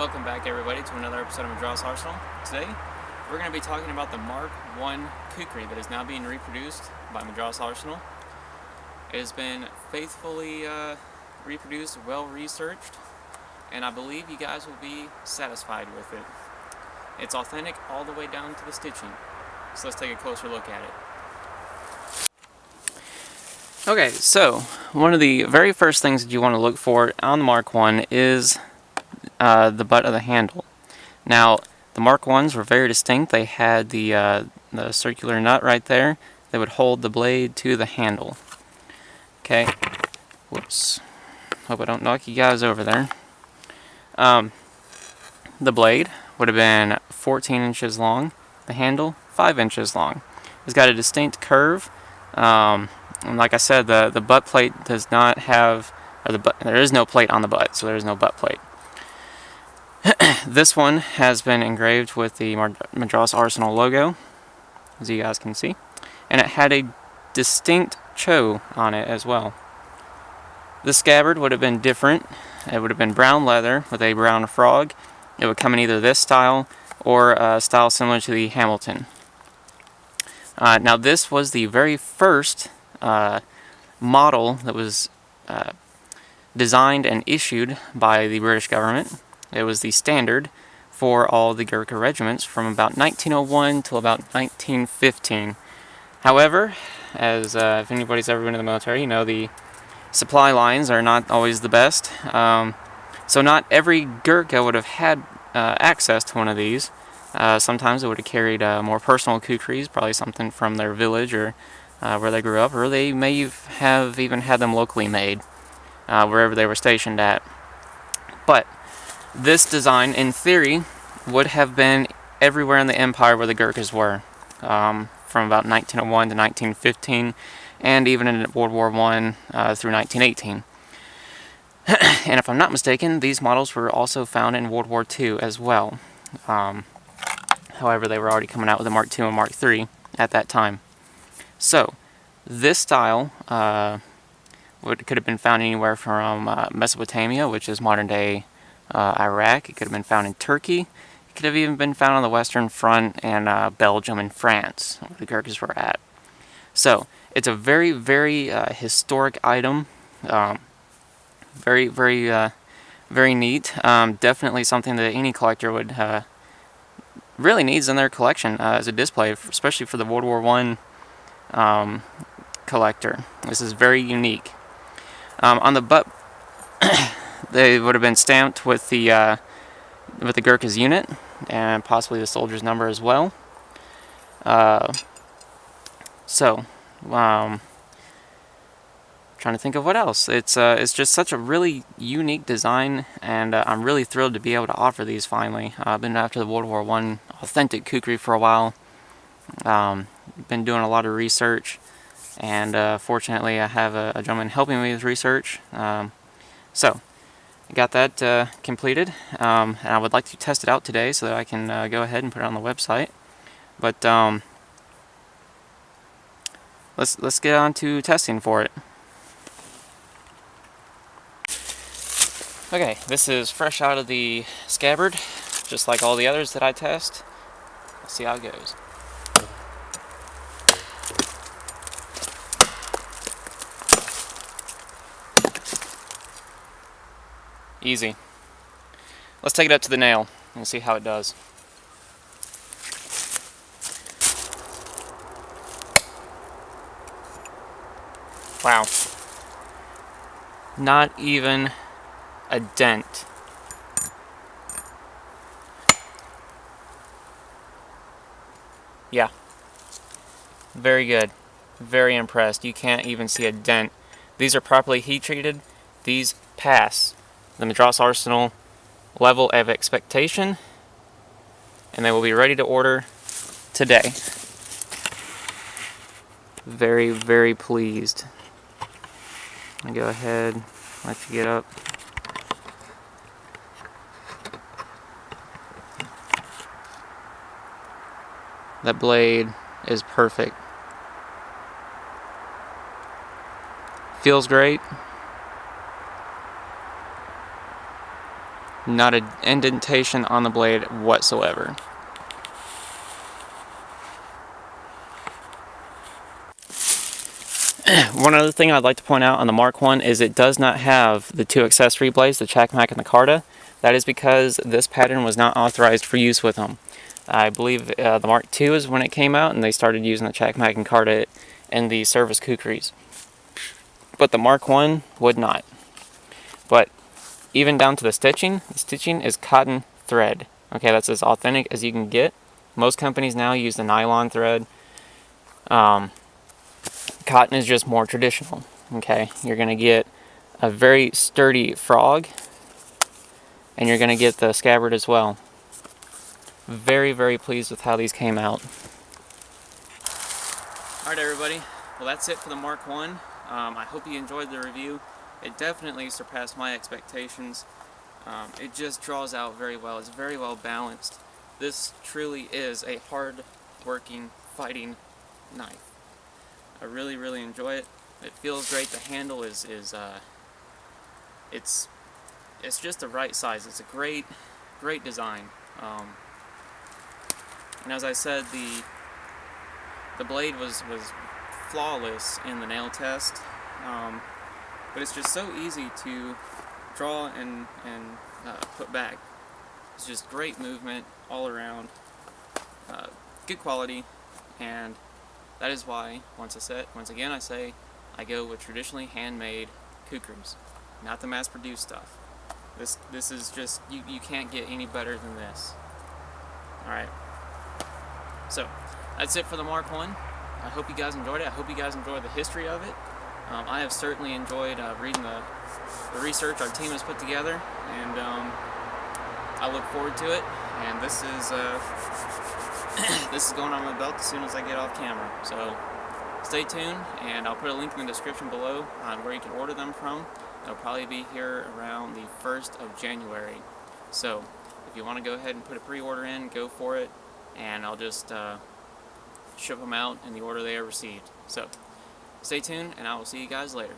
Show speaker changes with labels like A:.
A: Welcome back, everybody, to another episode of Madras Arsenal. Today, we're going to be talking about the Mark I Kukri that is now being reproduced by Madras Arsenal. It has been faithfully reproduced, well-researched, and I believe you guys will be satisfied with it. It's authentic all the way down to the stitching, so let's take a closer look at it. Okay, so one of the very first things that you want to look for on the Mark I is the butt of the handle. Now, the Mark I's were very distinct. They had the circular nut right there that would hold the blade to the handle. Okay, whoops. Hope I don't knock you guys over there. The blade would have been 14 inches long. The handle, 5 inches long. It's got a distinct curve. And like I said, the butt plate does not have, there is no plate on the butt, so there is no butt plate. This one has been engraved with the Madras Arsenal logo, as you guys can see, and it had a distinct cho on it as well. The scabbard would have been different. It would have been brown leather with a brown frog. It would come in either this style or a style similar to the Hamilton. Now this was the very first model that was designed and issued by the British government. It was the standard for all the Gurkha regiments from about 1901 till about 1915. However, as if anybody's ever been in the military, you know the supply lines are not always the best. So not every Gurkha would have had access to one of these. Sometimes it would have carried more personal kukris, probably something from their village or where they grew up, or they may have even had them locally made wherever they were stationed at. But this design, in theory, would have been everywhere in the empire where the Gurkhas were, from about 1901 to 1915, and even in World War I through 1918. And if I'm not mistaken, these models were also found in World War II as well. However, they were already coming out with the Mark II and Mark III at that time. So, this style could have been found anywhere from Mesopotamia, which is modern-day Iraq. It could have been found in Turkey. It could have even been found on the Western Front and Belgium and France, where the Gurkhas were at. So, it's a very, very historic item. Very, very, very neat. Definitely something that any collector would really needs in their collection as a display, especially for the World War I collector. This is very unique. On the butt, they would have been stamped with the Gurkha's unit and possibly the soldier's number as well. Trying to think of what else. It's just such a really unique design, and I'm really thrilled to be able to offer these finally. I've been after the World War I authentic kukri for a while. Been doing a lot of research, and fortunately I have a gentleman helping me with research. So I got that completed, and I would like to test it out today so that I can go ahead and put it on the website. But let's get on to testing for it. Okay, this is fresh out of the scabbard, just like all the others that I test. Let's see how it goes. Easy. Let's take it up to the nail and see how it does. Wow. Not even a dent. Yeah. Very good. Very impressed. You can't even see a dent. These are properly heat treated. These pass the Madras Arsenal level of expectation, and they will be ready to order today. Very, very pleased. I'll go ahead, let you get up. That blade is perfect. Feels great. Not an indentation on the blade whatsoever. One other thing I'd like to point out on the Mark I is it does not have the two accessory blades, the Chakmak and the Carta. That is because this pattern was not authorized for use with them. I believe the Mark II is when it came out and they started using the Chakmak and Carta in the service kukris. But the Mark I would not. But even down to the stitching is cotton thread. Okay, that's as authentic as you can get. Most companies now use the nylon thread. Cotton is just more traditional. Okay, you're going to get a very sturdy frog, and you're going to get the scabbard as well. Very, very pleased with how these came out. Alright everybody, well that's it for the Mark I. I hope you enjoyed the review. It definitely surpassed my expectations. It just draws out very well. It's very well balanced. This truly is a hard-working, fighting knife. I really, really enjoy it. It feels great. The handle is it's just the right size. It's a great design. And as I said, the blade was flawless in the nail test, but it's just so easy to draw and put back. It's just great movement all around, good quality, and that is why, once again I say, I go with traditionally handmade kukris, not the mass-produced stuff. This is just, you can't get any better than this. Alright, so that's it for the Mark I. I hope you guys enjoyed it. I hope you guys enjoyed the history of it. I have certainly enjoyed reading the research our team has put together, and I look forward to it. And this is this is going on my belt as soon as I get off camera. So stay tuned, and I'll put a link in the description below on where you can order them from. They'll probably be here around the 1st of January. So if you want to go ahead and put a pre-order in, go for it, and I'll just ship them out in the order they are received. So stay tuned, and I will see you guys later.